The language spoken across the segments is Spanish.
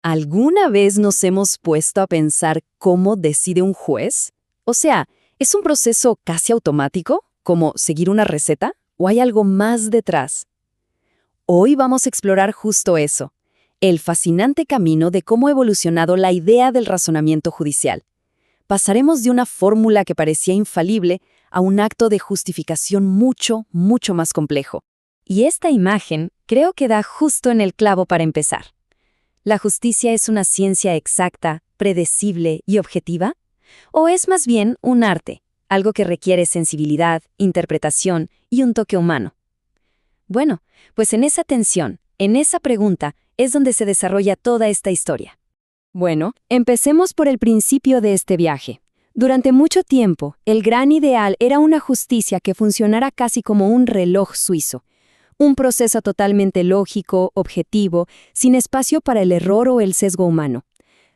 ¿Alguna vez nos hemos puesto a pensar cómo decide un juez? O sea, ¿es un proceso casi automático, como seguir una receta, o hay algo más detrás? Hoy vamos a explorar justo eso, el fascinante camino de cómo ha evolucionado la idea del razonamiento judicial. Pasaremos de una fórmula que parecía infalible a un acto de justificación mucho, mucho más complejo. Y esta imagen creo que da justo en el clavo para empezar. ¿La justicia es una ciencia exacta, predecible y objetiva? ¿O es más bien un arte, algo que requiere sensibilidad, interpretación y un toque humano? Bueno, pues en esa tensión, en esa pregunta, es donde se desarrolla toda esta historia. Bueno, empecemos por el principio de este viaje. Durante mucho tiempo, el gran ideal era una justicia que funcionara casi como un reloj suizo. Un proceso totalmente lógico, objetivo, sin espacio para el error o el sesgo humano.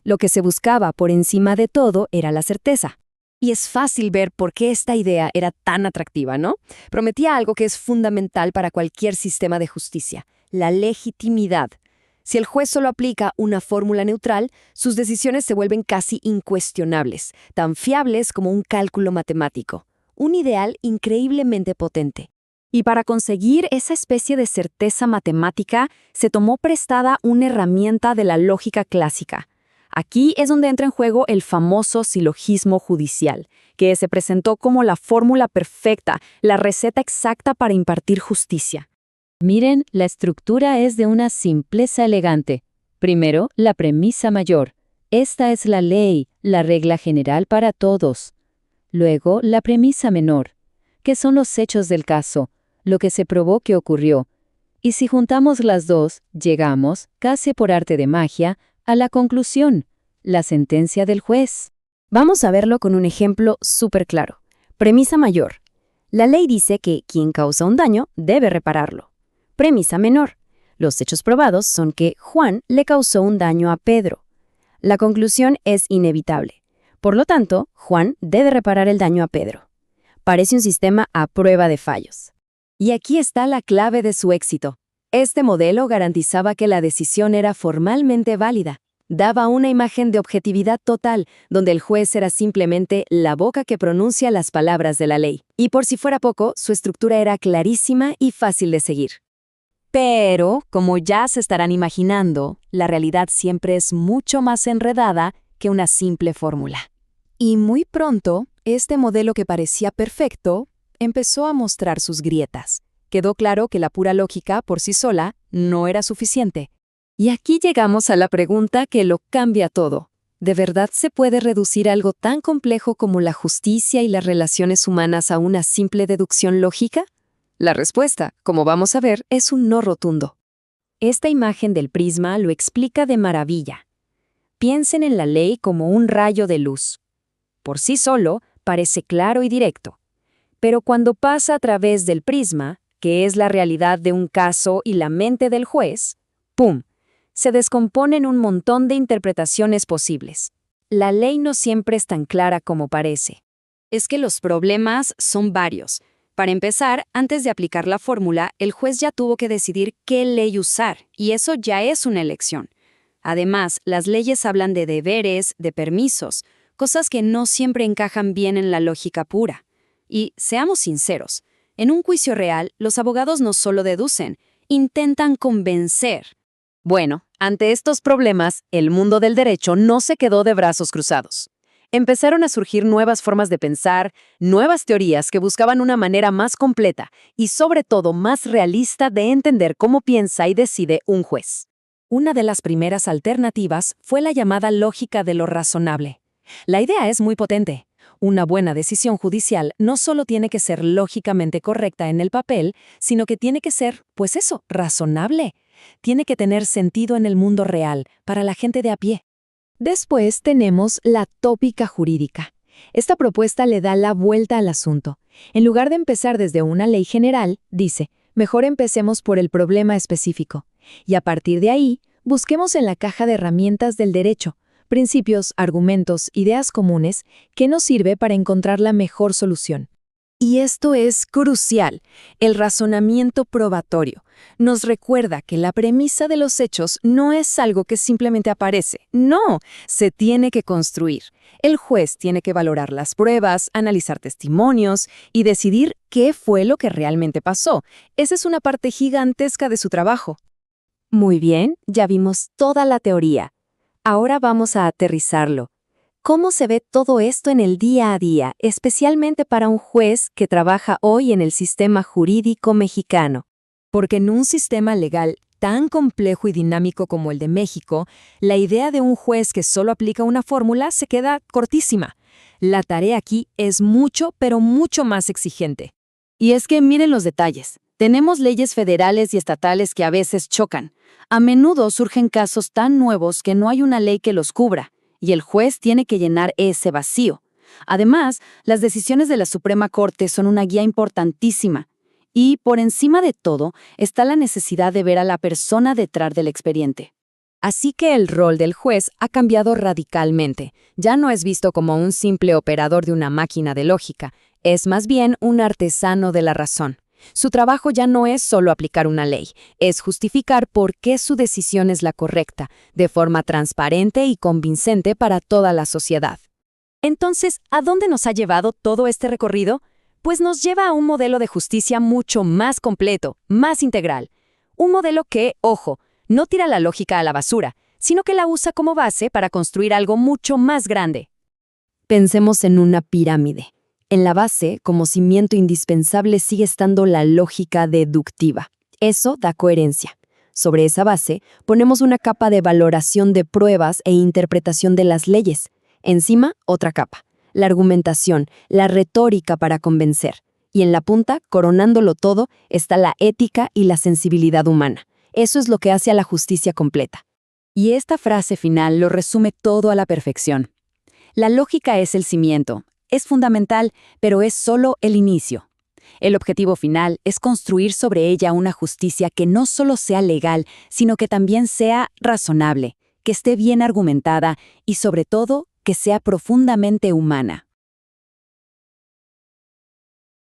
Lo que se buscaba por encima de todo era la certeza. Y es fácil ver por qué esta idea era tan atractiva, ¿no? Prometía algo que es fundamental para cualquier sistema de justicia: la legitimidad. Si el juez solo aplica una fórmula neutral, sus decisiones se vuelven casi incuestionables, tan fiables como un cálculo matemático. Un ideal increíblemente potente. Y para conseguir esa especie de certeza matemática, se tomó prestada una herramienta de la lógica clásica. Aquí es donde entra en juego el famoso silogismo judicial, que se presentó como la fórmula perfecta, la receta exacta para impartir justicia. Miren, la estructura es de una simpleza elegante. Primero, la premisa mayor. Esta es la ley, la regla general para todos. Luego, la premisa menor, que son los hechos del caso, lo que se probó que ocurrió. Y si juntamos las dos, llegamos, casi por arte de magia, a la conclusión, la sentencia del juez. Vamos a verlo con un ejemplo súper claro. Premisa mayor. La ley dice que quien causa un daño debe repararlo. Premisa menor. Los hechos probados son que Juan le causó un daño a Pedro. La conclusión es inevitable. Por lo tanto, Juan debe reparar el daño a Pedro. Parece un sistema a prueba de fallos. Y aquí está la clave de su éxito. Este modelo garantizaba que la decisión era formalmente válida. Daba una imagen de objetividad total, donde el juez era simplemente la boca que pronuncia las palabras de la ley. Y por si fuera poco, su estructura era clarísima y fácil de seguir. Pero, como ya se estarán imaginando, la realidad siempre es mucho más enredada que una simple fórmula. Y muy pronto, este modelo que parecía perfecto empezó a mostrar sus grietas. Quedó claro que la pura lógica por sí sola no era suficiente. Y aquí llegamos a la pregunta que lo cambia todo. ¿De verdad se puede reducir algo tan complejo como la justicia y las relaciones humanas a una simple deducción lógica? La respuesta, como vamos a ver, es un no rotundo. Esta imagen del prisma lo explica de maravilla. Piensen en la ley como un rayo de luz. Por sí solo, parece claro y directo. Pero cuando pasa a través del prisma, que es la realidad de un caso y la mente del juez, ¡pum!, se descomponen un montón de interpretaciones posibles. La ley no siempre es tan clara como parece. Es que los problemas son varios. Para empezar, antes de aplicar la fórmula, el juez ya tuvo que decidir qué ley usar, y eso ya es una elección. Además, las leyes hablan de deberes, de permisos, cosas que no siempre encajan bien en la lógica pura. Y, seamos sinceros, en un juicio real, los abogados no solo deducen, intentan convencer. Bueno, ante estos problemas, el mundo del derecho no se quedó de brazos cruzados. Empezaron a surgir nuevas formas de pensar, nuevas teorías que buscaban una manera más completa y sobre todo más realista de entender cómo piensa y decide un juez. Una de las primeras alternativas fue la llamada lógica de lo razonable. La idea es muy potente. Una buena decisión judicial no solo tiene que ser lógicamente correcta en el papel, sino que tiene que ser, pues eso, razonable. Tiene que tener sentido en el mundo real, para la gente de a pie. Después tenemos la tópica jurídica. Esta propuesta le da la vuelta al asunto. En lugar de empezar desde una ley general, dice, mejor empecemos por el problema específico. Y a partir de ahí, busquemos en la caja de herramientas del derecho, principios, argumentos, ideas comunes, que nos sirve para encontrar la mejor solución. Y esto es crucial, el razonamiento probatorio. Nos recuerda que la premisa de los hechos no es algo que simplemente aparece. No, se tiene que construir. El juez tiene que valorar las pruebas, analizar testimonios y decidir qué fue lo que realmente pasó. Esa es una parte gigantesca de su trabajo. Muy bien, ya vimos toda la teoría. Ahora vamos a aterrizarlo. ¿Cómo se ve todo esto en el día a día, especialmente para un juez que trabaja hoy en el sistema jurídico mexicano? Porque en un sistema legal tan complejo y dinámico como el de México, la idea de un juez que solo aplica una fórmula se queda cortísima. La tarea aquí es mucho, pero mucho más exigente. Y es que miren los detalles. Tenemos leyes federales y estatales que a veces chocan. A menudo surgen casos tan nuevos que no hay una ley que los cubra, y el juez tiene que llenar ese vacío. Además, las decisiones de la Suprema Corte son una guía importantísima. Y, por encima de todo, está la necesidad de ver a la persona detrás del expediente. Así que el rol del juez ha cambiado radicalmente. Ya no es visto como un simple operador de una máquina de lógica, es más bien un artesano de la razón. Su trabajo ya no es solo aplicar una ley, es justificar por qué su decisión es la correcta, de forma transparente y convincente para toda la sociedad. Entonces, ¿a dónde nos ha llevado todo este recorrido? Pues nos lleva a un modelo de justicia mucho más completo, más integral. Un modelo que, ojo, no tira la lógica a la basura, sino que la usa como base para construir algo mucho más grande. Pensemos en una pirámide. En la base, como cimiento indispensable, sigue estando la lógica deductiva. Eso da coherencia. Sobre esa base, ponemos una capa de valoración de pruebas e interpretación de las leyes. Encima, otra capa. La argumentación, la retórica para convencer. Y en la punta, coronándolo todo, está la ética y la sensibilidad humana. Eso es lo que hace a la justicia completa. Y esta frase final lo resume todo a la perfección. La lógica es el cimiento. Es fundamental, pero es solo el inicio. El objetivo final es construir sobre ella una justicia que no solo sea legal, sino que también sea razonable, que esté bien argumentada y, sobre todo, que sea profundamente humana.